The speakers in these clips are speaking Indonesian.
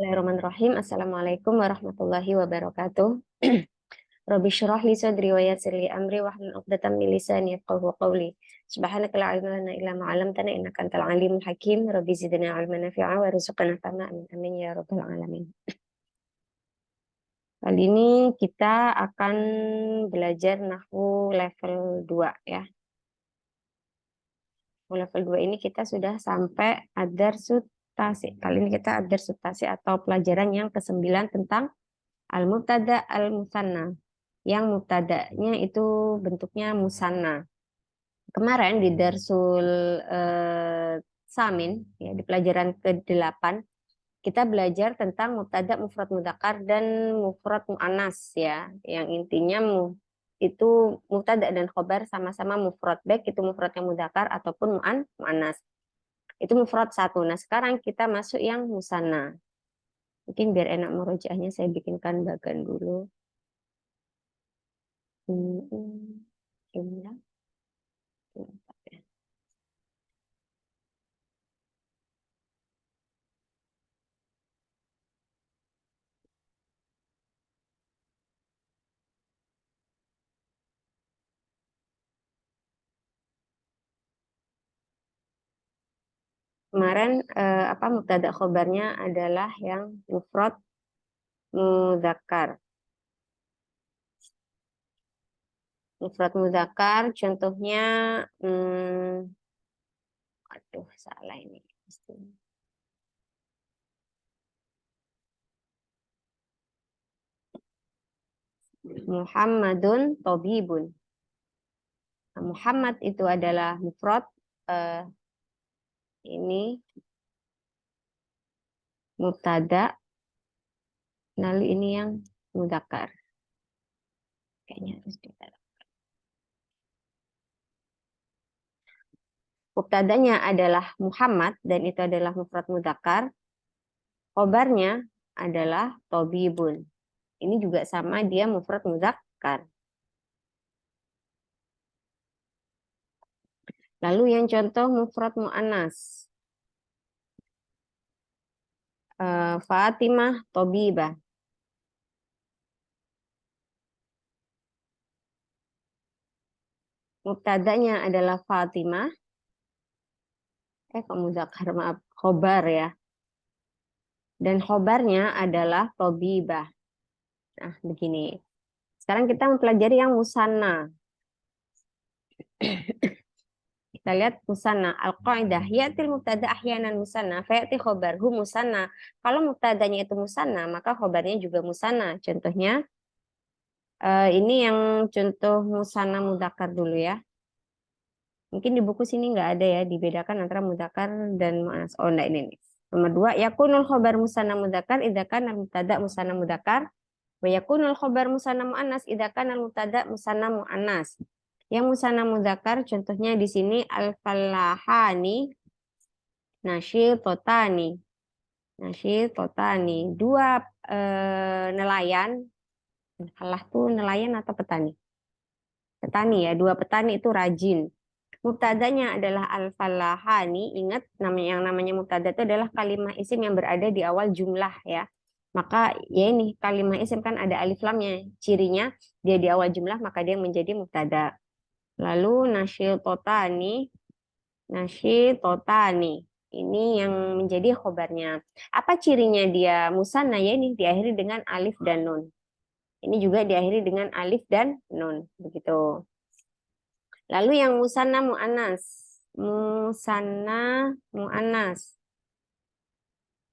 Bismillahirrahmanirrahim. Assalamualaikum warahmatullahi wabarakatuh. Rabbi shrah li sadri wa yassir li amri wahlul 'uqdatam min lisani yafqahu qawli. Subhanaka la ilma lana illa ma 'allamtana innaka antal alimul hakim. Rabbi zidna 'ilman nafi'a wa rizqna fahma. Amin amin ya rabbal alamin. Kali ini kita akan belajar nahwu level 2 ya. Level 2 ini kita sudah sampai ad-darsut tasi. Kali ini kita ad-darsut tasi atau pelajaran yang ke-9 tentang al-mubtada al-musanna. Yang mubtada'nya itu bentuknya musanna. Kemarin di Darsul Samin, ya, di pelajaran ke-8, kita belajar tentang mubtada mufrad mudzakkar dan mufrad muannas ya. Yang intinya itu mubtada dan khobar sama-sama mufrad, baik itu mufradnya mudzakkar ataupun muannas. Itu mufrad satu. Nah, sekarang kita masuk yang musanna. Mungkin biar enak murojaahnya saya bikinkan bagan dulu. Jumlah. Kemarin mubtada khobarnya adalah yang mufrad mudzakkar. Mufrad mudzakkar contohnya aduh salah ini. Muhammadun tabibun. Nah, Muhammad itu adalah mufrad, ini mubtada, lalu ini yang mudzakkar. Kayaknya harus ditaruh. Mubtadanya adalah Muhammad dan itu adalah mufrad mudzakkar. Khobarnya adalah tabibun. Ini juga sama, dia mufrad mudzakkar. Lalu yang contoh mufrad muannas. Fatimah tabibah. Mubtadanya adalah Fatimah. Kok mudzakkar, maaf, khobar ya. Dan khobarnya adalah tabibah. Nah, begini. Sekarang kita mempelajari yang musanna. Kita lihat musanna. Al-qaidah ya'til mubtada ahyanan musanna fayati khobarhu musanna. Kalau mubtadanya itu musanna, maka khobarnya juga musanna. Contohnya ini yang contoh musanna mudzakkar dulu ya. Mungkin di buku sini nggak ada ya, dibedakan antara mudzakkar dan muannas. Oh, enggak, ini nih. Nomor 2, yakunul khobar musanna mudzakkar idza kana mubtada musanna mudzakkar wa yakunul khobar musanna muannas idza kana mubtada musanna muannas. Yang musanna mudzakkar contohnya di sini al-falahani nasyitotani. Nasyitotani, dua nelayan. Falah tuh nelayan atau petani? Petani ya, dua petani itu rajin. Mubtadanya adalah al-falahani. Ingat, yang namanya mubtada itu adalah kalimah isim yang berada di awal jumlah ya. Maka ya ini kalimah isim kan ada alif lamnya. Cirinya dia di awal jumlah maka dia menjadi mubtada. Lalu nasyitotani. Nasyitotani. Ini yang menjadi khobarnya. Apa cirinya dia musanna? Ya ini diakhiri dengan alif dan nun. Ini juga diakhiri dengan alif dan nun. Begitu. Lalu yang musanna mu'annas. Musanna mu'annas.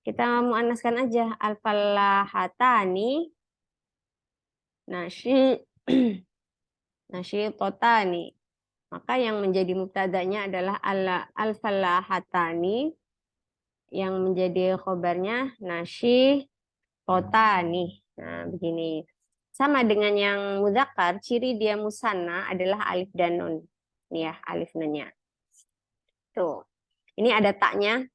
Kita mu'annaskan aja. Al-falahatani. Nasyitotani. Maka yang menjadi mubtadanya adalah al-falahatani. Yang menjadi khobarnya nasyitotani. Nah, begini. Sama dengan yang mudzakkar, ciri dia musanna adalah alif dan nun. Ini ya, alif nunnya. Tuh. Ini ada taknya.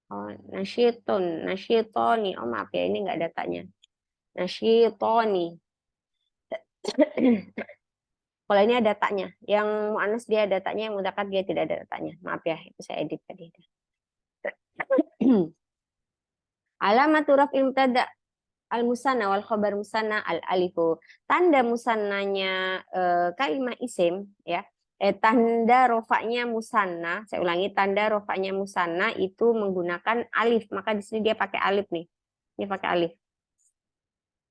Oh, nasyitun, nasyitoni. Oh, maaf ya, ini nggak ada taknya. Nasyitoni. Kalau ini ada taknya. Yang mu'annas dia ada taknya, yang mudzakkar dia tidak ada taknya. Maaf ya, itu saya edit tadi. Alamatu raf'il mubtada al-musanna wal khabar musanna al-alifu. Tanda musannanya kalimat isim ya. Tanda rofaknya musanna, saya ulangi, tanda rofaknya musanna itu menggunakan alif. Maka di sini dia pakai alif nih. Ini pakai alif.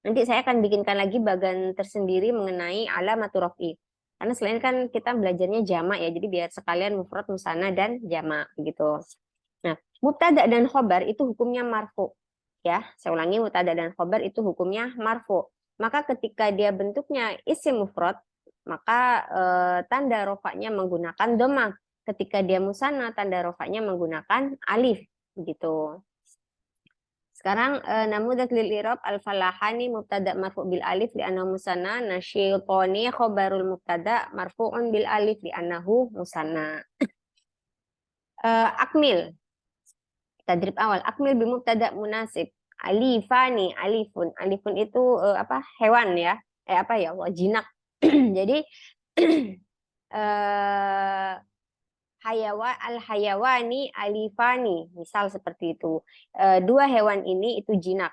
Nanti saya akan bikinkan lagi bagian tersendiri mengenai alamatu raf'i. Karena selain kan kita belajarnya jamak ya, jadi biar sekalian mufrad, musanna dan jamak begitu. Nah, mubtada dan khobar itu hukumnya marfu. Ya, saya ulangi, mubtada dan khobar itu hukumnya marfu. Maka ketika dia bentuknya isim mufrad, maka tanda rofaknya menggunakan dhamma. Ketika dia musanna, tanda rofaknya menggunakan alif begitu. Sekarang namudzaj lil i'rab al-falahani mubtada marfu bil alif li'annahu musanna, nasyitoni khobarul mubtada marfu'un bil alif li'annahu musanna. Akmil. Tadrib awal. Akmil bi mubtada munasib. Alifani, alifun. Alifun itu apa? Hewan ya. Apa ya Allah, jinak. Jadi al-hayawani alifani, misal seperti itu. Dua hewan ini itu jinak.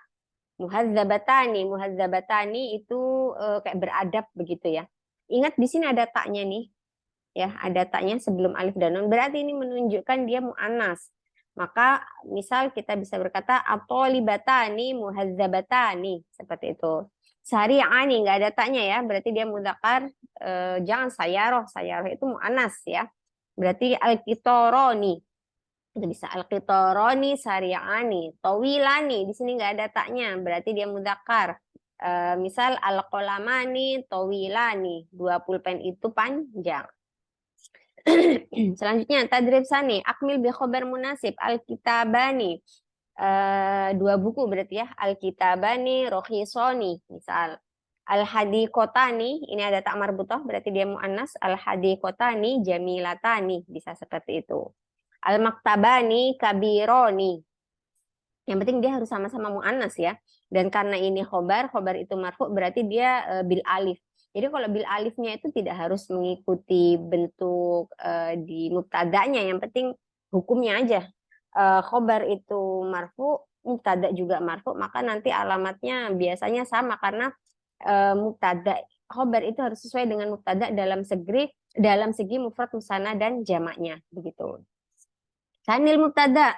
Muhadzabatani itu kayak beradab begitu ya. Ingat di sini ada taknya nih. Ya, ada taknya sebelum alif dan nun. Berarti ini menunjukkan dia muannas. Maka misal kita bisa berkata at-thalibatani muhadzabatani, seperti itu. Sari'ani nggak ada taknya ya, berarti dia mudzakkar. Jangan sayaroh, sayaroh itu muannas ya. Berarti al-qitaroni. Itu bisa al-qitaroni sari'ani, tawilani. Di sini nggak ada taknya, berarti dia mudzakkar. Misal al-qalamani tawilani, dua pulpen itu panjang. Selanjutnya tadrib sani, akmil bi khobar munasib al-kitabani. Dua buku berarti ya, al-kitabani rokhisoni, misal al-hadiqotani, ini ada tak marbutah berarti dia muannas, al-hadiqotani jamilatani, bisa seperti itu. Al-maktabani kabironi. Yang penting dia harus sama-sama muannas ya. Dan karena ini khobar, khobar itu marfu berarti dia bil alif. Jadi kalau bil alifnya itu tidak harus mengikuti bentuk di mubtadanya, yang penting hukumnya aja. Khobar itu marfu, mubtada juga marfu, maka nanti alamatnya biasanya sama karena mubtada khobar itu harus sesuai dengan mubtada dalam segi mufrad, musanna dan jamaknya begitu. Sanil mubtada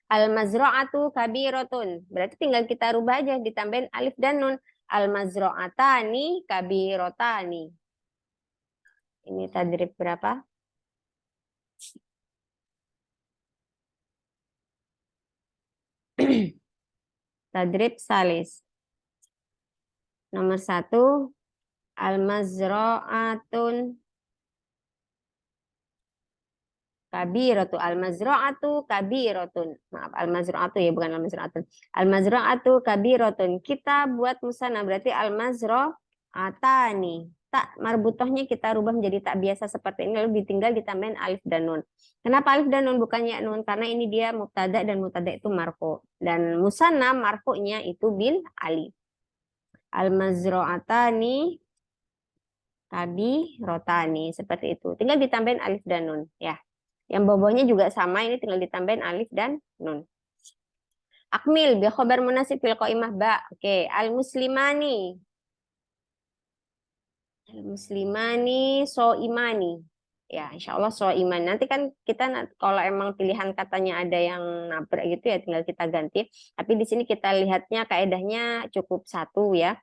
al-mazra'atu kabiratun. Berarti tinggal kita rubah aja, ditambahin alif dan nun. Al-mazra'atani kabirotani. Ini tadrib berapa? Tadrib salis. Nomor 1. Al-mazra'atun kabiratu, al-mazra'atu kabiratun. Maaf, al-mazra'atu ya, bukan al-mazra'atun. Al-mazra'atu kabiratun. Kita buat musanna berarti al-mazra'atani. Tak marbutohnya kita rubah menjadi tak biasa seperti ini, lalu ditinggal ditambahin alif dan nun. Kenapa alif dan nun bukan ya nun? Karena ini dia mubtada dan mubtada itu marfu. Dan musanna marfu'nya itu bil alif. Al-mazra'atani kabirotani, seperti itu. Tinggal ditambahin alif dan nun ya. Yang bawahnya juga sama, ini tinggal ditambahin alif dan nun. Akmil bi khobar munasib fil qaimah ba. Oke, al-muslimani. Al-muslimani so imani. Ya, insya Allah so iman. Nanti kan kita kalau emang pilihan katanya ada yang nabrak gitu ya, tinggal kita ganti. Tapi di sini kita lihatnya kaedahnya cukup satu ya.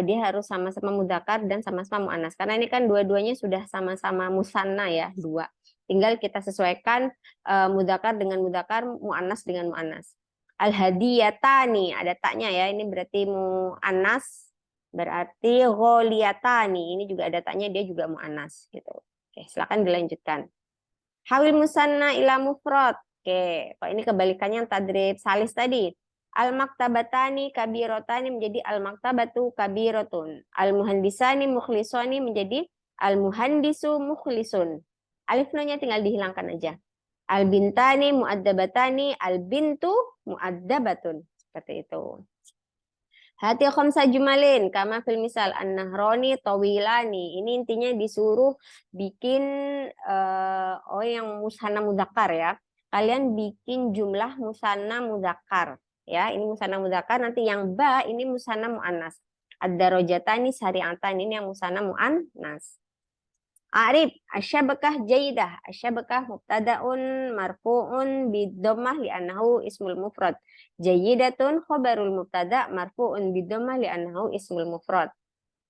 Dia harus sama-sama mudzakkar dan sama-sama muannas. Karena ini kan dua-duanya sudah sama-sama musanna ya, dua. Tinggal kita sesuaikan mudzakkar dengan mudzakkar, muannas dengan muannas. Al-hadiyatani, ada taknya ya, ini berarti muannas, berarti gholiyatani, ini juga ada taknya, dia juga muannas gitu. Oke, silakan dilanjutkan. Hawil musanna ila mufrad. Oke, kok ini kebalikannya yang tadrib salis tadi. Al-maktabatani kabirotani menjadi al-maktabatu kabiratun. Al-muhandisani mukhlisani menjadi al-muhandisu mukhlisun. Alif nunnya tinggal dihilangkan aja. Al-bintani muaddabatani, al-bintu muaddabatun. Seperti itu. Hati khamsa jumalin, kama fil misal an-nahrani tawilani. Ini intinya disuruh bikin yang musanna mudzakkar ya. Kalian bikin jumlah musanna mudzakkar. ya, ini musanna mudzakkar, nanti yang ba ini musanna muannas. Ad-darajatani sari'atan ini yang musanna muannas. Arif asyabakah jaidah. Asyabakah mubtadaun marfu'un bidammah li'annahu ismul mufrad. Jayidatun khabarul mubtada marfu'un bidammah li'annahu ismul mufrad.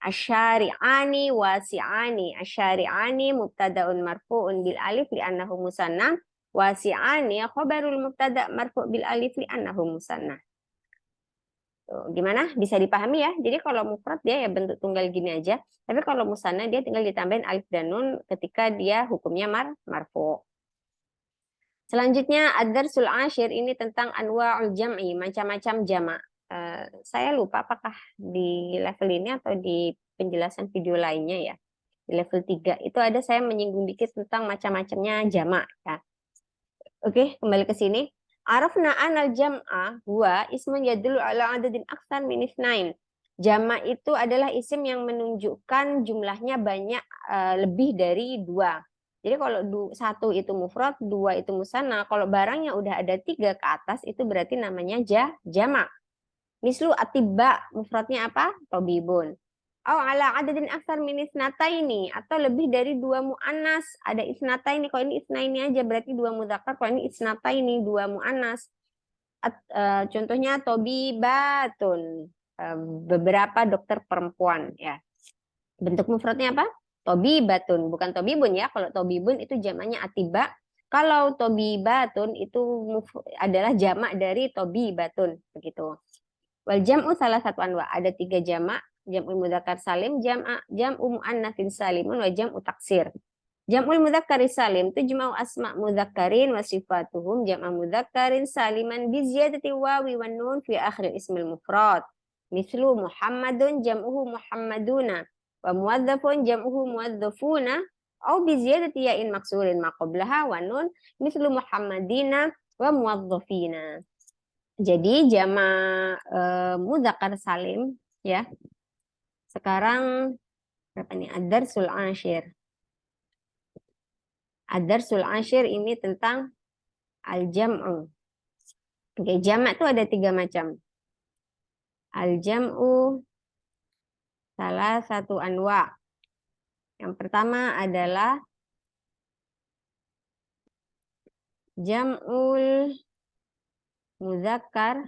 Asyari'ani wasi'ani. Asyari'ani mubtadaun marfu'un bil alif li'annahu musanna. Wasi'ani khabarul mubtada marfu' bil alif li'annahu musanna. Tuh, gimana? Bisa dipahami ya? Jadi kalau mufrad dia ya bentuk tunggal gini aja. Tapi kalau musanna dia tinggal ditambahin alif dan nun ketika dia hukumnya marfu. Selanjutnya ad-darsul ashir ini tentang anwa'ul jam'i, macam-macam jamak. Saya lupa apakah di level ini atau di penjelasan video lainnya ya. Di level 3 itu ada saya menyinggung dikit tentang macam-macamnya jamak ya. Oke, kembali ke sini. Arafna anal jam'a huwa ismun yadullu ala adadin aktsar min itsnain. Jama' itu adalah isim yang menunjukkan jumlahnya banyak lebih dari 2. Jadi kalau 1 itu mufrad, 2 itu musanna. Kalau barangnya udah ada 3 ke atas itu berarti namanya jama'. Mislu atibba, mufradnya apa? Tobibun. Oh, ala adadin aksar min isnataini, atau lebih dari 2 muannas. Ada isnataini, kalau ini isnaini aja berarti 2 mudzakkar, kalau ini isnataini 2 muannas. Contohnya tobibatun, beberapa dokter perempuan ya. Bentuk mufradnya apa? Tobibatun, bukan tobibun ya. Kalau tobibun itu jamaknya atiba. Kalau tobibatun itu adalah jamak dari tobibatun begitu. Wal jam'u salah satu anwa, ada 3 jamak. Jam'ul mudzakkar salim, jam'u muannatsin salimun, wa jam'u taksir. Jam'ul mudzakkar salim tujma'u asma' mudzakkarin wa sifatuhum jam'a mudzakkarin saliman bi ziyadati wawi wan nun fi akhir ismil mufrad. Mislu Muhammadun jam'uhu Muhammaduna wa muwadzafun jam'uhu muwadzafuna au bi ziyadati ya'in maksurin ma qablaha wa nun mislu Muhammadina wa muwadzafina. Jadi jamak mudzakkar salim ya. Sekarang berapa nih? Ad-darsul ashir. Ad-darsul ashir ini tentang al-jam'u. Oke, jamak itu ada 3 macam. Al-jam'u salah satu anwa. Yang pertama adalah jam'ul mudzakkar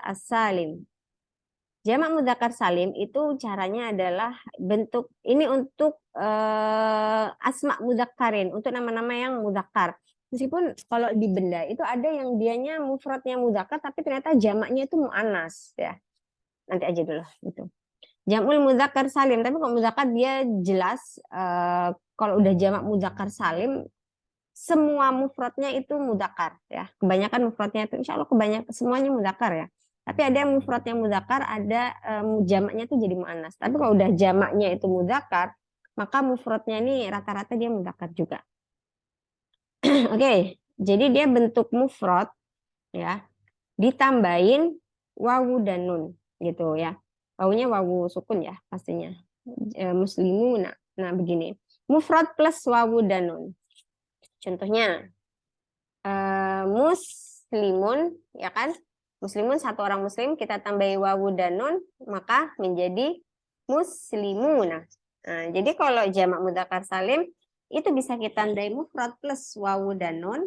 as-salim. Jamak mudzakkar salim itu caranya adalah bentuk ini untuk asma mudzakkarin, untuk nama-nama yang mudzakkar. Meskipun kalau di benda itu ada yang dianya mufradnya mudzakkar tapi ternyata jamaknya itu muannas ya. Nanti aja dulu gitu. Jamul mudzakkar salim, tapi kalau mudzakkar dia jelas kalau udah jamak mudzakkar salim semua mufradnya itu mudzakkar ya. Kebanyakan mufradnya itu insya Allah kebanyakan semuanya mudzakkar ya. Tapi ada yang mufradnya mudzakkar, ada jamaknya itu jadi muannas. Tapi kalau udah jamaknya itu mudzakkar, maka mufradnya ini rata-rata dia mudzakkar juga. Oke, jadi dia bentuk mufrad ya, ditambahin wawu dan nun gitu ya. Wawunya wawu sukun ya pastinya. Muslimuna. Nah, begini. Mufrad plus wawu dan nun. Contohnya muslimun ya kan? Muslimun satu orang muslim, kita tambahi wawu dan nun maka menjadi muslimuna. Nah, jadi kalau jamak mudzakkar salim itu bisa kita tandai mufrad plus wawu dan nun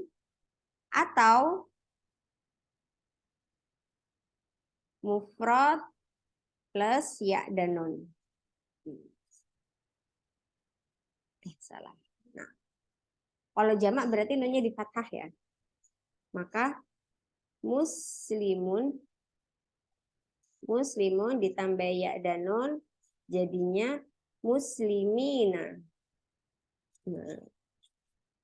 atau mufrad plus ya dan nun. Salah. Nah, kalau jamak berarti nunnya di fathah ya. Maka muslimun ditambah ya dan nun jadinya muslimina. Nah,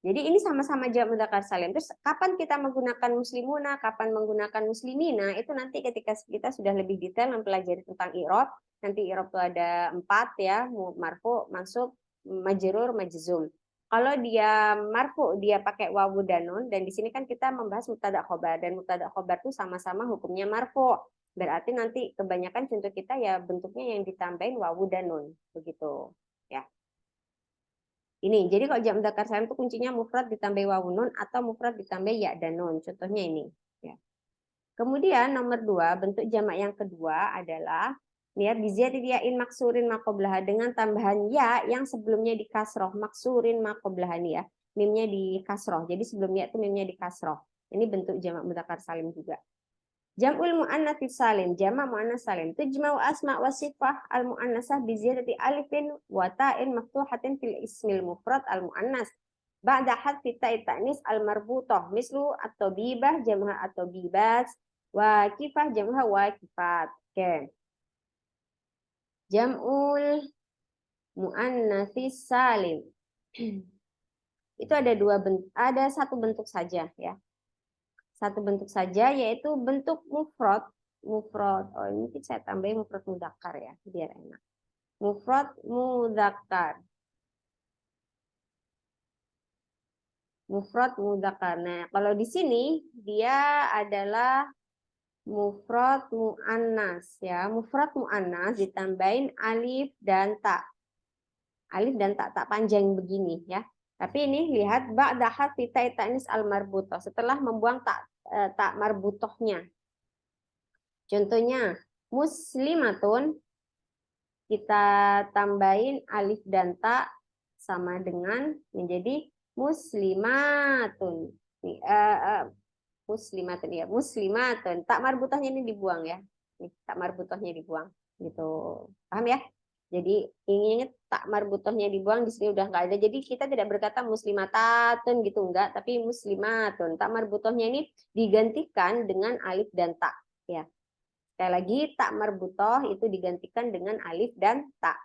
jadi ini sama-sama jamak mudzakkar salim. Terus kapan kita menggunakan muslimuna, kapan menggunakan muslimina, itu nanti ketika kita sudah lebih detail mempelajari tentang i'rab. Nanti i'rab itu ada 4 ya, marfu, mansub, majrur, majzum. Kalau dia marfu dia pakai wawu dan nun, dan di sini kan kita membahas mubtada khobar, dan mubtada khobar itu sama-sama hukumnya marfu. Berarti nanti kebanyakan contoh kita ya bentuknya yang ditambahin wawu dan nun, begitu ya. Ini, jadi kalau jamak mudzakkar salim itu kuncinya mufrad ditambah wawu nun atau mufrad ditambah ya dan nun. Contohnya ini. Ya. Kemudian nomor 2, bentuk jamak yang kedua adalah ya biziyadati ya'in maksurin ma qablaha, dengan tambahan ya yang sebelumnya di kasroh, maksurin ma qablaha nih ya. Mimnya di kasroh. Jadi sebelumnya itu mimnya di kasroh. Ini bentuk jamak mudzakkar salim juga. Jam'ul muannats salim, jamak muannats salim. Tujma'u asma wa sifah al muannasah bi ziyadati alifin wa ta'in maftuhatin fil ismil mufrad al muannas. Ba'da hadfi ta'i ta'nis al marbutah mislu at-tabibah jam'ha at-tabibat wa kifah jam'ha wa kifat. Oke. Jam'ul muannats salim. Itu ada satu bentuk saja ya. Satu bentuk saja, yaitu bentuk mufrad. Oh ini saya tambahin mufrad mudzakkar ya biar enak. Mufrad mudzakkar. Mufrad mudzakkar. Nah, kalau di sini dia adalah mufrad muannas ya. Mufrad muannas ditambahin alif dan ta. Alif dan ta panjang begini ya. Tapi ini lihat ba'da harfi ta'i ta'nis al marbuthah, setelah membuang tak marbutohnya. Contohnya muslimatun, kita tambahin alif dan ta sama dengan menjadi muslimatun. Muslimatun ya, muslimatun. Tak marbutohnya ini dibuang ya. Tak marbutohnya dibuang gitu. Paham ya? Jadi ingat tak marbutohnya dibuang, di sini udah nggak ada. Jadi kita tidak berkata muslimatatun gitu enggak, tapi muslimatun. Tak marbutohnya ini digantikan dengan alif dan ta ya. Sekali lagi tak marbutoh itu digantikan dengan alif dan ta.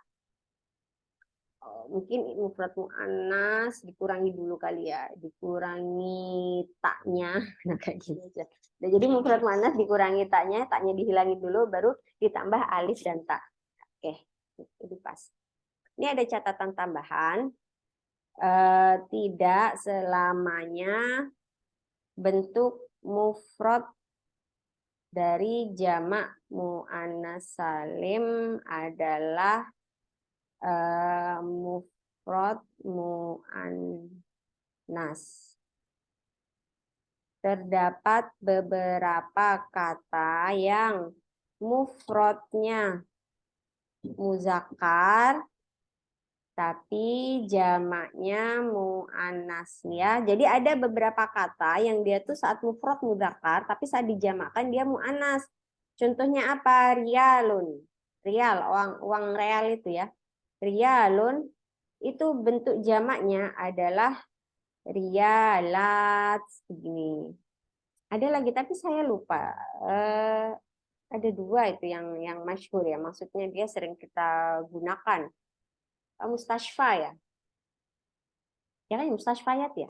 Mungkin mufrad muannas dikurangi dulu kali ya, dikurangi taknya. Nah kayak gini aja. Nah, jadi mufrad muannas dikurangi taknya dihilangi dulu, baru ditambah alif dan ta. Oke. Itu pas. Ini ada catatan tambahan. Tidak selamanya bentuk mufrad dari jamak muannas salim adalah mufrad muannas. Terdapat beberapa kata yang mufradnya muzakkar tapi jamaknya muannas ya. Jadi ada beberapa kata yang dia tuh saat mufrad muzakkar tapi saat dijamakkan dia muannas. Contohnya apa? Rialun. Rial, uang real itu ya. Rialun itu bentuk jamaknya adalah rialat begini. Ada lagi tapi saya lupa. Ada dua itu yang masyhur ya. Maksudnya dia sering kita gunakan. Mustashfa ya. Ya kan mustashfayat ya.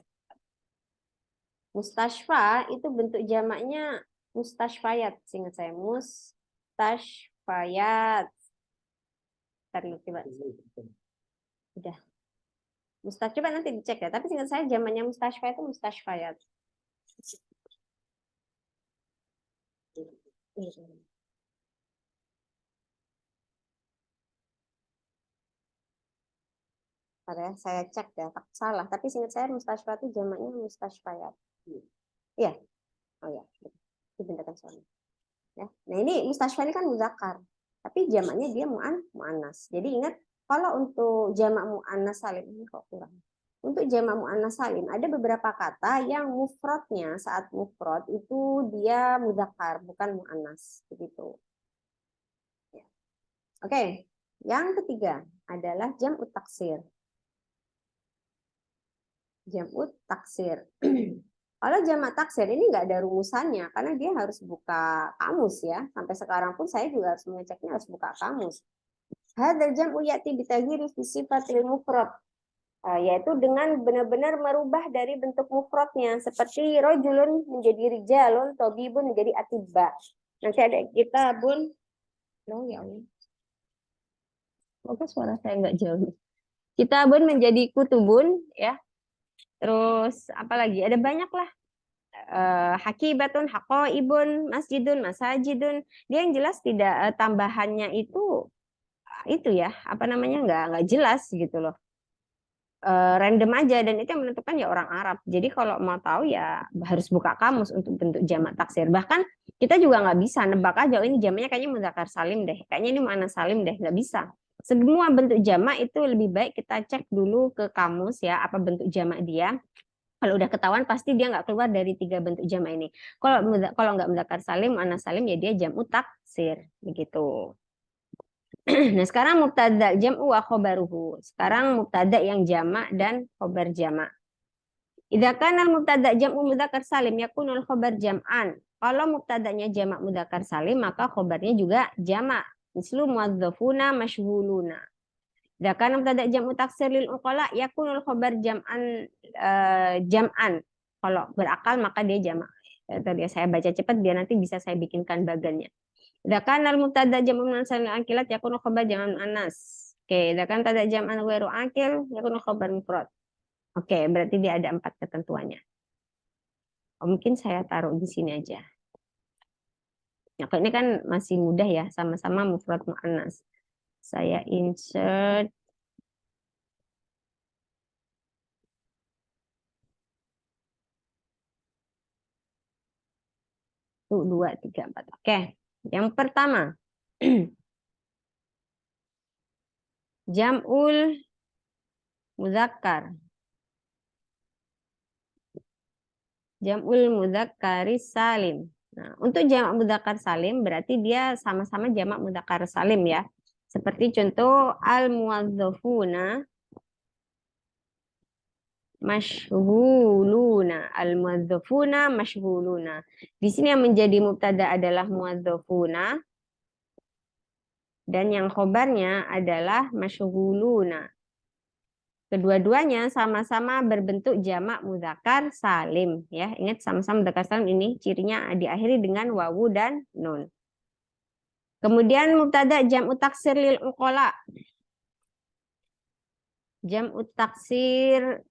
Mustashfa itu bentuk jamaknya mustashfayat. Seingat saya mustashfayat. Coba. Udah. Coba nanti dicek ya. Tapi seingat saya zamannya mustashfa itu mustashfayat. Ya, saya cek ya, tak salah. Tapi seingat saya mustashfa itu zamannya mustashfayat. Iya. Oh ya, dibentakan soalnya. Ya. Nah ini mustashfa ini kan muzakkar. Tapi jamaknya dia muannas. Jadi ingat, kalau untuk jamak muannas salim ini kok kurang. Untuk jamak muannas salim ada beberapa kata yang mufradnya saat mufrad itu dia muzakkar bukan muannas begitu. Ya. Oke, yang ketiga adalah jam'ut taksir. Jam'ut taksir. Kalau jamak taksir ini nggak ada rumusannya karena dia harus buka kamus ya. Sampai sekarang pun saya juga harus mengeceknya, harus buka kamus. Hadzal jam'u ya'ti bitaghyiri fi sifatil mufrad. Yaitu dengan benar-benar merubah dari bentuk mufradnya, seperti rajulun menjadi rijalun, tabibun menjadi atibba. Nanti ada kitabun. No ya Allah. Semoga suara saya nggak jauh. Kitabun menjadi kutubun ya. Terus apa lagi? Ada banyak lah. Hakibatun, haqaibun, masjidun, masajidun. Dia yang jelas tidak tambahannya itu ya, apa namanya, nggak jelas gitu loh. Random aja, dan itu yang menentukan ya orang Arab. Jadi kalau mau tahu ya harus buka kamus untuk bentuk jamak taksir. Bahkan Kita juga nggak bisa nebak aja, oh ini jamaknya kayaknya mudzakkar salim deh, kayaknya ini muannats salim deh, nggak bisa. Semua bentuk jamak itu lebih baik kita cek dulu ke kamus ya, apa bentuk jamak dia. Kalau udah ketahuan pasti dia nggak keluar dari 3 bentuk jamak ini. Kalau nggak mudzakkar salim, muannats salim ya dia jam'u taksir begitu. Nah, sekarang mubtada jam'u wa khobaruhu. Sekarang mubtada yang jamak dan khobar jamak. Idza kana al-mubtada jam'u mudzakkar salim yakunul khobar jam'an. Kalau mubtadanya jamak mudzakkar salim, maka khobarnya juga jamak. Mislu muwadzafuna masyghuluna. Idza kana mubtada jam'u taksir lil uqala yakunul khobar jam'an jam'an. Kalau berakal maka dia jamak. Tadi saya baca cepat biar nanti bisa saya bikinkan bagannya. Idza kana al-mubtada jam'u muannas salim akilat yakunu khobar jam'an muannas. Oke, idza kana mubtada jam'an ghairu akil yakunu khobar mufrad. Oke, berarti dia ada 4 ketentuannya. Mungkin saya taruh di sini aja. Nah, ini kan masih mudah ya, sama-sama mufrad muannas. Saya insert tuh 2, 3, 4. Oke, yang pertama jam'ul muzakkar. Jam'ul mudzakkari salim. Nah, untuk jamak mudzakkar salim berarti dia sama-sama jamak mudzakkar salim ya. Seperti contoh al-muwadzafuna masyghuluna. Al-muwadzafuna masyghuluna. Di sini yang menjadi mubtada adalah muwadzafuna dan yang khobarnya adalah masyghuluna. Kedua-duanya sama-sama berbentuk jamak mudzakkar salim ya. Ingat sama-sama mudzakkar salim ini cirinya diakhiri dengan wawu dan nun. Kemudian mubtada jam'u taksir lil uqala. Jam'u taksir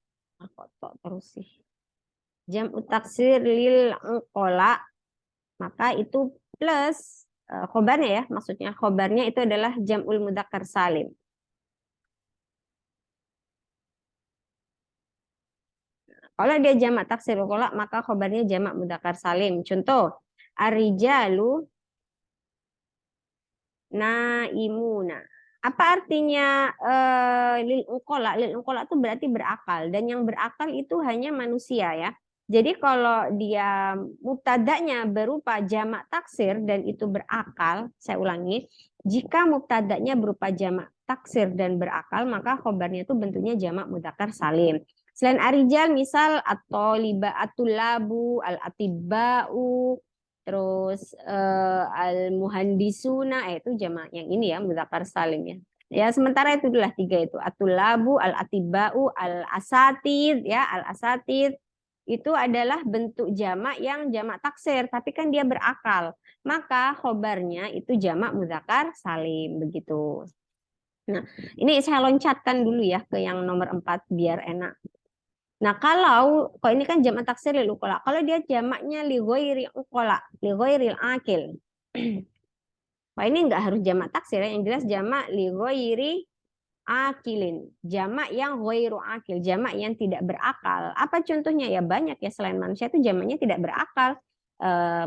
kok terus sih. Jam'u taksir lil uqala maka itu plus khobarnya ya, maksudnya khobarnya itu adalah jam'ul mudzakkar salim. Kalau dia jamak taksir uqala maka khobarnya jamak mudzakkar salim. Contoh, ar-rijalu naimuna. Apa artinya lil uqala? Lil uqala itu berarti berakal dan yang berakal itu hanya manusia ya. Jadi kalau dia mubtadanya berupa jamak taksir dan itu berakal, saya ulangi, jika mubtadanya berupa jamak taksir dan berakal maka khobarnya itu bentuknya jamak mudzakkar salim. Selain arijal misal at-thaliba, at-tullabu, al-atibba'u, terus al-muhandisuna itu jamak yang ini ya mudzakkar salim ya. Ya sementara itu adalah 3 itu at-tullabu, al-atibba'u, al-asatid ya, al-asatid itu adalah bentuk jamak yang jamak taksir tapi kan dia berakal. Maka khobarnya itu jamak mudzakkar salim begitu. Nah, ini saya loncatkan dulu ya ke yang nomor 4 biar enak. Nah, kalau ini kan jamak taksir lil uqala. Kalau dia jamaknya li ghairi uqala, li ghairil akil. Wah, ini enggak harus jamak taksir ya. Yang jelas jamak li ghairi akilin. Jamak yang ghairu akil, jamak yang tidak berakal. Apa contohnya? Ya banyak ya, selain manusia itu jamaknya tidak berakal.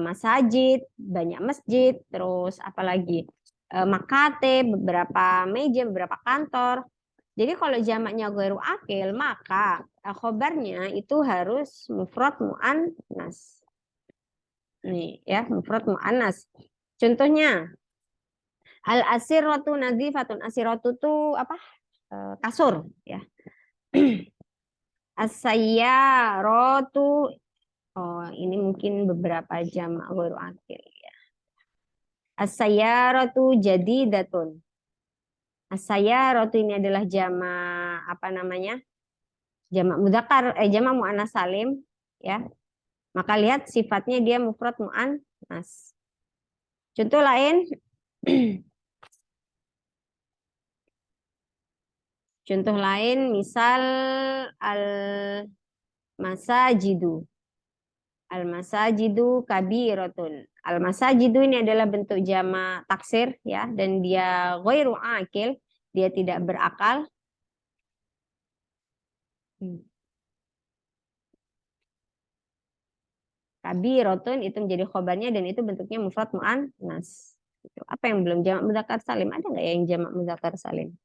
Masajid, banyak masjid, terus apalagi makate, beberapa meja, beberapa kantor. Jadi kalau jamaknya ghairu akil, maka khobarnya itu harus mufrad muannas. Nih ya, mufrad muannas. Contohnya al asiratu nazifatun. Asiratu itu apa? Kasur ya. As-sayyaratu, oh ini mungkin beberapa jamak ghairu akil ya. As-sayyaratu jadidatun. As-sayyaratu ini adalah jamak apa namanya? Jamak mudzakkar jamak muannas salim ya. Maka lihat sifatnya dia mufrad muannas. Contoh lain contoh lain misal al masajidu. Al masajidu kabiratun. Al masajidu ini adalah bentuk jamak taksir ya dan dia ghairu akil, dia tidak berakal. Kabirotun itu menjadi khobarnya dan itu bentuknya mufrad mu'annas. Gitu. Apa yang belum jamak mudzakkar salim? Ada nggak ya yang jamak mudzakkar salim?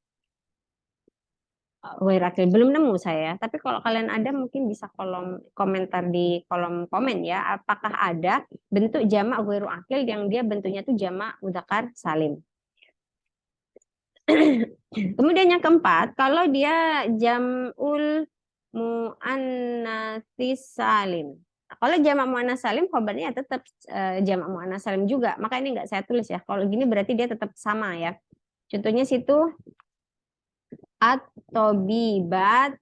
Wairakil belum nemu saya. Tapi kalau kalian ada mungkin bisa kolom komentar di kolom komen ya. Apakah ada bentuk jamak ghairu akil yang dia bentuknya tuh jamak mudzakkar salim? Kemudian yang keempat, kalau dia jamul muannatsis salim. Nah, kalau jamak muannas salim, khobarnya tetap jamak muannas salim juga. Maka ini nggak saya tulis ya. Kalau gini berarti dia tetap sama ya. Contohnya situ at-tobibat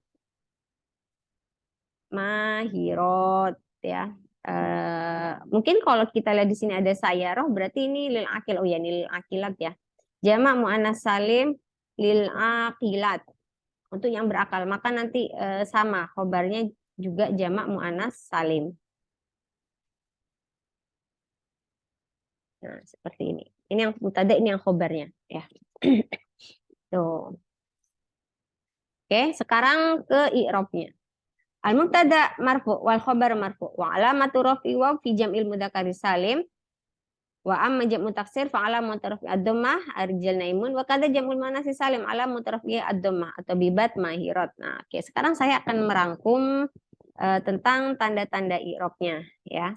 mahirot ya. Mungkin kalau kita lihat di sini ada sayaroh, berarti ini lil akil. Oh ya, ini lil akilat ya. Jamak muannas salim lil akilat. Untuk yang berakal, maka nanti sama khobarnya juga jamak muannas salim. Nah, seperti ini. Ini yang mutada, ini yang khobarnya ya. Tuh. Oke, sekarang ke i'rabnya. Al mubtada marfu wal khobar marfu wa alamatu rafi wa fi jam'il mudzakkar salim wa amma jam'u taksir fa alamatu rafi ad-dhammah arjal naimun wa kadza jam'ul muannas salim alamatu rafi ad-dhammah atau bibat mahirat. Nah, oke, sekarang saya akan merangkum tentang tanda-tanda i'rabnya ya.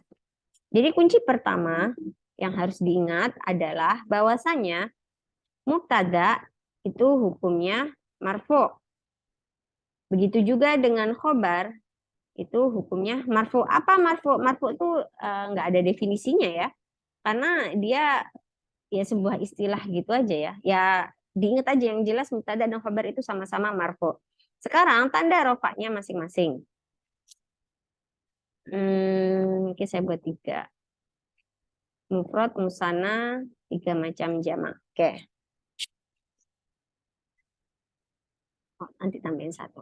Jadi kunci pertama yang harus diingat adalah bahwasanya mubtada itu hukumnya marfu. Begitu juga dengan khobar itu hukumnya marfu. Apa marfu? Marfu itu nggak ada definisinya ya, karena dia ya sebuah istilah gitu aja ya. Ya diingat aja yang jelas mubtada dan khobar itu sama-sama marfu. Sekarang tanda rofaknya masing-masing. Oke, saya buat 3. Mufrad, musanna, 3 macam jamak. Oke. Oh, nanti tambahin 1.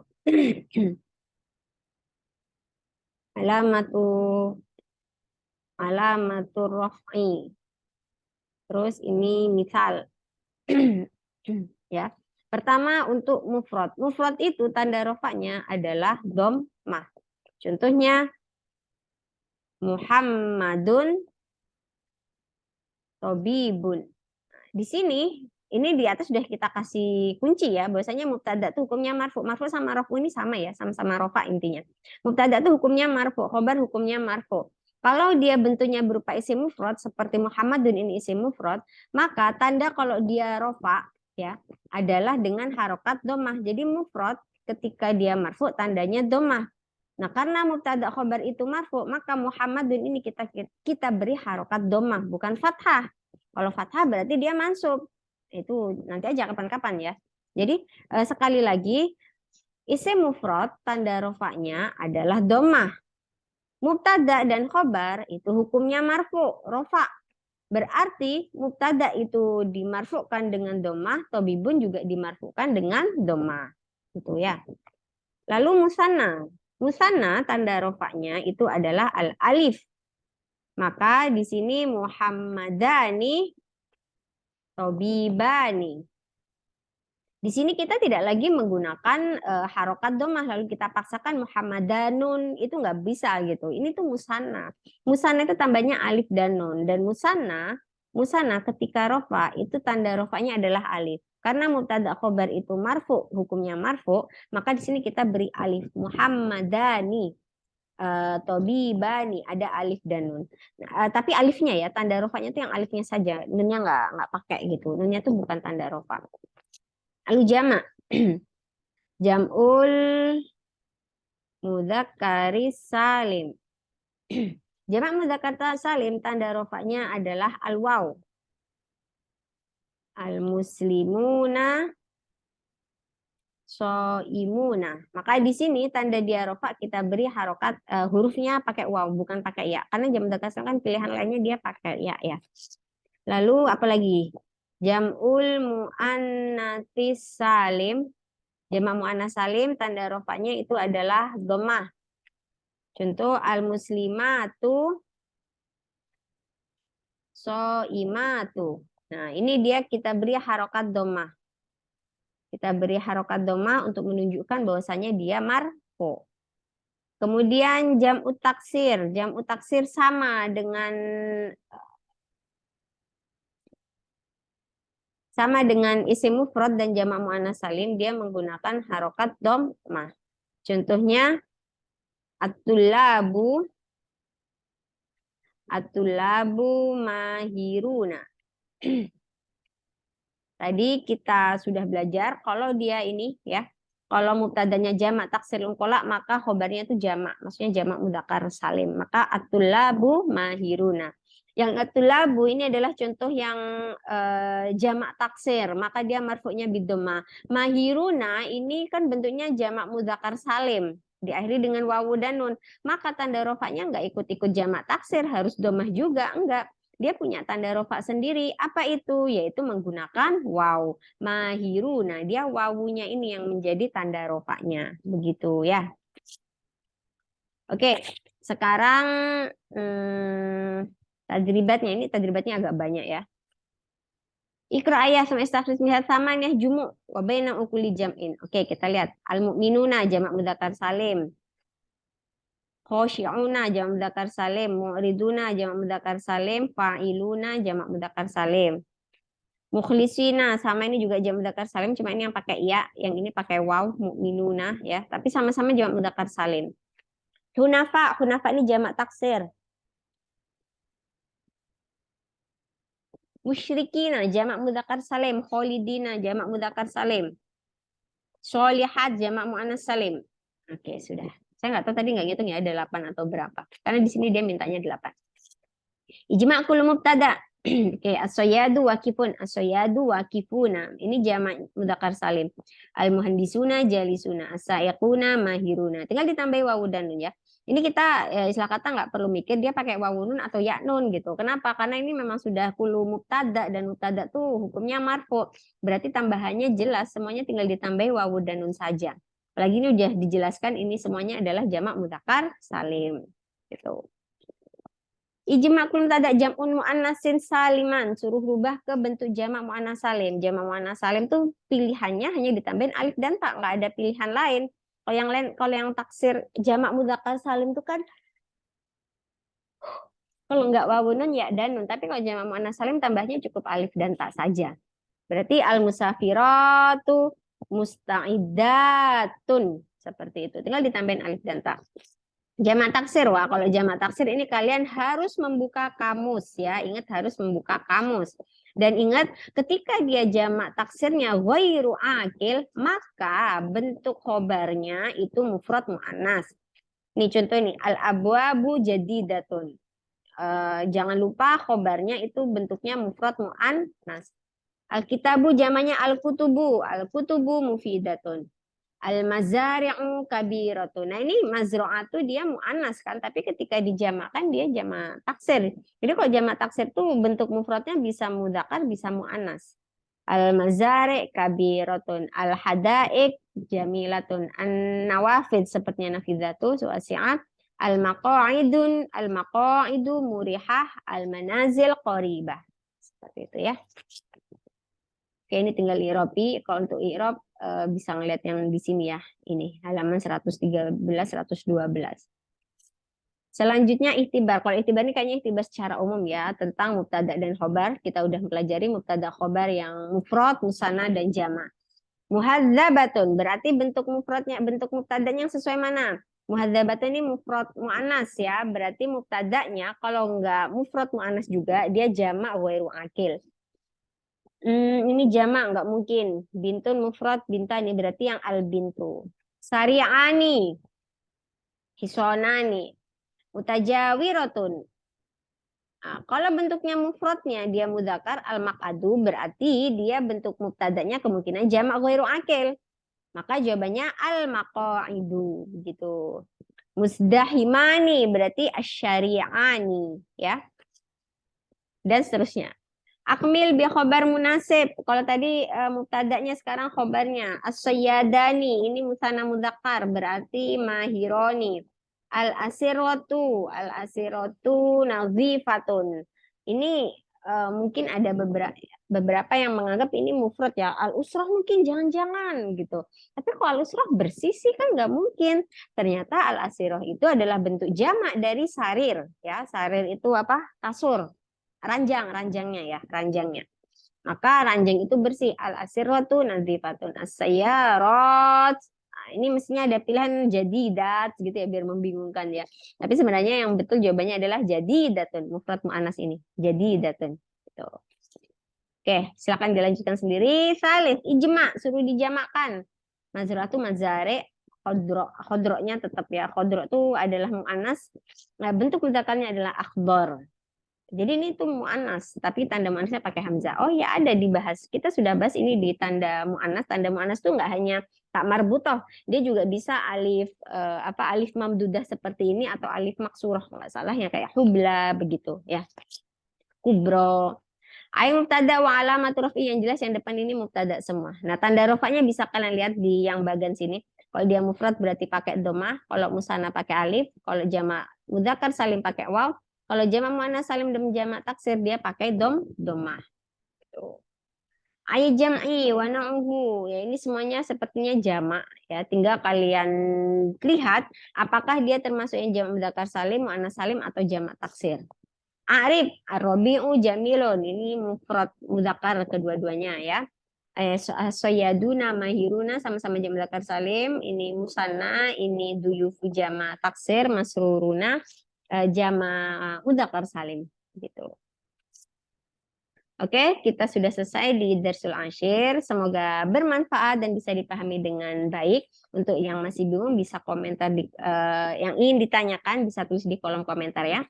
Alamatu raf'i. Terus ini misal. Ya. Pertama untuk mufrad. Mufrad itu tanda rofaknya adalah dhammah. Contohnya Muhammadun Tobibun. Di sini ini di atas sudah kita kasih kunci ya, bahwasanya mubtada tuh hukumnya marfu. Marfu sama rafu ini sama ya, sama-sama rofa intinya. Mubtada tuh hukumnya marfu, khobar hukumnya marfu. Kalau dia bentuknya berupa isim mufrad seperti Muhammadun ini isim mufrad, maka tanda kalau dia rofa ya adalah dengan harokat domah. Jadi mufrad ketika dia marfu tandanya domah. Nah, karena mubtada khobar itu marfu, maka Muhammadun ini kita beri harokat domah, bukan fathah. Kalau fathah berarti dia mansub. Itu nanti aja kapan-kapan ya. Jadi sekali lagi isim mufrad tanda rofaknya adalah domah. Mubtada dan khobar itu hukumnya marfu, rofa. Berarti mubtada itu dimarfukan dengan domah, tobibun juga dimarfukan dengan domah. Gitu ya. Lalu musanna. Musanna tanda rofaknya itu adalah al-alif. Maka di sini Muhammadani Tobibani. Di sini kita tidak lagi menggunakan harokat domah lalu kita paksakan Muhammadanun, itu nggak bisa gitu. Ini tuh musanna. Musanna itu tambahnya alif dan nun, dan musanna ketika rofa itu tanda rofanya adalah alif. Karena mubtada khobar itu marfu, hukumnya marfu, maka di sini kita beri alif Muhammadani. Tobibani ada alif dan nun. Tapi alifnya ya tanda rofanya itu yang alifnya saja, nunnya nggak pakai gitu. Nunnya itu bukan tanda rofa. Lalu jamak. Jam'ul mudzakkari salim. Jamak mudzakkar salim tanda rofaknya adalah al-waw. Al-muslimuna soimuna. Maka di sini tanda dia rofa kita beri harokat hurufnya pakai waw bukan pakai ya. Karena jamak mudzakkar salim kan pilihan lainnya dia pakai ya ya. Lalu apalagi? Jam'ul muannatsis salim. Jamak muannas salim tanda rofaknya itu adalah dhammah. Contoh al-muslimatu soimatu. Nah, ini dia kita beri harokat dhammah. Kita beri harokat dhammah untuk menunjukkan bahwasanya dia marfu. Kemudian jam'u taksir. Jam'u taksir sama dengan isim mufrad dan jamak muannats salim, dia menggunakan harokat dhammah. Contohnya at-tullabu mahiruna. Tadi kita sudah belajar kalau dia ini ya, kalau mubtadanya jamak taksir ungkola maka khobarnya itu jamak, maksudnya jamak mudzakkar salim. Maka at-tullabu mahiruna. Yang at-tullabu ini adalah contoh yang jamak taksir, maka dia marfu'nya bidhamma. Mahiruna ini kan bentuknya jamak mudzakkar salim, diakhiri dengan wawu dan nun. Maka tanda rofaknya enggak ikut-ikut jamak taksir, harus dhammah juga, enggak. Dia punya tanda rofa sendiri. Apa itu? Yaitu menggunakan waw. Mahiruna. Dia wawunya ini yang menjadi tanda rofanya. Begitu ya. Oke. Sekarang tadribatnya. Ini tadribatnya agak banyak ya. Ikra ayat sama istafris lihat sama nih jumu. Wabaina ukuli jam'in. Oke, kita lihat. Al-mu'minuna jamak mudzakkar salim. Khosyi'una jamak mudzakkar salim, mu'riduna jamak mudzakkar salim, fa'iluna jamak mudzakkar salim. Mukhlisina sama ini juga jamak mudzakkar salim, cuma ini yang pakai ya, yang ini pakai waw, mu'minuna ya, tapi sama-sama jamak mudzakkar salim. Hunafa ini jamak taksir. Musyrikina jamak mudzakkar salim, kholidina jamak mudzakkar salim. Sholihat jamak muannats salim. Oke, sudah. Saya nggak tahu tadi nggak ngitung ya ada 8 atau berapa. Karena di sini dia mintanya 8. Ijma' kullu mubtada. Oke, as-soyadu wakifun, as-soyadu wakifuna. Ini jamak mudzakkar salim. Al-muhandisuna jalisuna, as-sa'iquna mahiruna. Tinggal ditambahi wawu dan nun ya. Ini kita istilah kata nggak perlu mikir dia pakai wawu nun atau ya nun gitu. Kenapa? Karena ini memang sudah kullu mubtada dan mubtada tuh hukumnya marfu. Berarti tambahannya jelas, semuanya tinggal ditambahi wawu dan nun saja. Apalagi ini udah dijelaskan ini semuanya adalah jamak mudzakkar salim. Gitu. Ijma' kullu mubtada jam'un muannatsin saliman, suruh rubah ke bentuk jamak muannats salim. Jamak muannats salim tuh pilihannya hanya ditambahin alif dan ta, nggak ada pilihan lain. Kalau yang lain, kalau yang taksir jamak mudzakkar salim tuh kan kalau nggak wawu nun ya dan nun, tapi kalau jamak muannats salim tambahnya cukup alif dan ta saja. Berarti al-musafiratu musta'iddatun, seperti itu. Tinggal ditambahin alif dan ta. Jamak taksir, wah kalau jamak taksir ini kalian harus membuka kamus ya, ingat harus membuka kamus. Dan ingat ketika dia jamak taksirnya ghairu akil, maka bentuk khobarnya itu mufrad muannas. Nih contoh ini, al-abwabu jadidatun. Jangan lupa khobarnya itu bentuknya mufrad muannas. Al-kitabu jamaknya al-kutubu mufidatun. Al-mazari'u kabiratun. Nah ini mazru'atu dia mu'annas kan, tapi ketika dijamakkan dia jamak taksir. Jadi kalau jamak taksir tuh bentuk mufradnya bisa mudzakkar, bisa mu'annas. Al-mazari' kabiratun. Al-hadaik jamilatun. An-nawafid sepertinya nafidatu su'asi'at. Al-maqa'idu murihah. Al-manazil qaribah. Seperti itu ya. Oke, ini tinggal i'rabi. Kalau untuk i'rab bisa ngeliat yang di sini ya. Ini halaman 113, 112. Selanjutnya ihtibar. Kalau ihtibar ini kayaknya ihtibar secara umum ya tentang mubtada dan khobar. Kita udah mempelajari mubtada khobar yang mufrad, musanna dan jama'. Muhadzabatun berarti bentuk mufradnya, bentuk mubtadanya yang sesuai mana? Muhadzabatun ini mufrad muannas ya. Berarti mubtadanya kalau enggak mufrad muannas juga dia jama' ghairu akil. Ini jamak nggak mungkin. Bintun mufrad binta ini berarti yang al bintu. Sari'ani, hisonani, mutajawiratun. Nah, kalau bentuknya mufradnya dia mudzakkar al maqadu berarti dia bentuk mubtadanya kemungkinan jamak ghairu akil. Maka jawabannya al maqaidu gitu. Musdahimani berarti asyari'ani ya. Dan seterusnya. Akmil bi khobar munasib. Kalau tadi mubtadanya sekarang khobarnya. As-sayyadani ini musanna mudzakkar berarti mahironi. Al-asiratu nazifatun. Ini mungkin ada beberapa yang menganggap ini mufrad ya. Al-usrah mungkin jangan-jangan gitu. Tapi kalau al-usrah bersih sih kan nggak mungkin. Ternyata al-asirah itu adalah bentuk jamak dari sarir ya. Sarir itu apa? Kasur. Ranjangnya ya, ranjangnya. Maka ranjang itu bersih. Al-asiratu nadhifatun as-sayyarat. Nah, ini mestinya ada pilihan jadidat gitu ya biar membingungkan ya. Tapi sebenarnya yang betul jawabannya adalah jadidatun. Mufrad mu'annas ini. Jadidatun. Gitu. Oke, silakan dilanjutkan sendiri. Salif, ijma, suruh dijamakkan. Mazratu mazare khodro. Khodronya tetap ya. Khodro itu adalah mu'annas. Nah, bentuk mudzakarnya adalah akhdor. Jadi ini tuh mu'annas, tapi tanda mu'annasnya pakai hamzah. Oh ya ada dibahas. Kita sudah bahas ini di tanda mu'annas. Tanda mu'annas tuh nggak hanya tak marbutoh, dia juga bisa alif alif mamdudah seperti ini atau alif maksurah nggak salah ya kayak hubla begitu ya. Kubro. Ayo mubtada wa alamat rafi yang jelas yang depan ini mubtada semua. Nah tanda rofanya bisa kalian lihat di yang bagian sini. Kalau dia mufrad berarti pakai domah, kalau musanna pakai alif, kalau jamak mudzakkar salim pakai waw, kalau jamak muannas salim dan jamak taksir dia pakai domah. Tuh. Ayo jam'i wa na'uhu. Ya ini semuanya sepertinya jamak ya. Tinggal kalian lihat apakah dia termasuk yang jamak mudzakkar salim, muannas salim atau jamak taksir. Arif, Ar-Rabi'u Jamilun. Ini mufrad mudzakkar kedua-duanya ya. Soyaduna mahiruna sama-sama jam mudzakkar salim. Ini musanna, ini duyufu jama taksir, masruruna jama mudzakkar salim gitu. Oke, kita sudah selesai di Darsul Ashir. Semoga bermanfaat dan bisa dipahami dengan baik. Untuk yang masih bingung bisa komentar yang ingin ditanyakan bisa tulis di kolom komentar ya.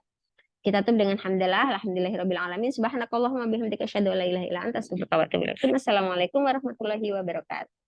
Kita tutup dengan hamdalah, alhamdulillahirabbil alamin. Subhanakallahumma bihamdika asyhadu an la ilaha illa anta astaghfiruka wa atubu ilaik. Assalamualaikum warahmatullahi wabarakatuh.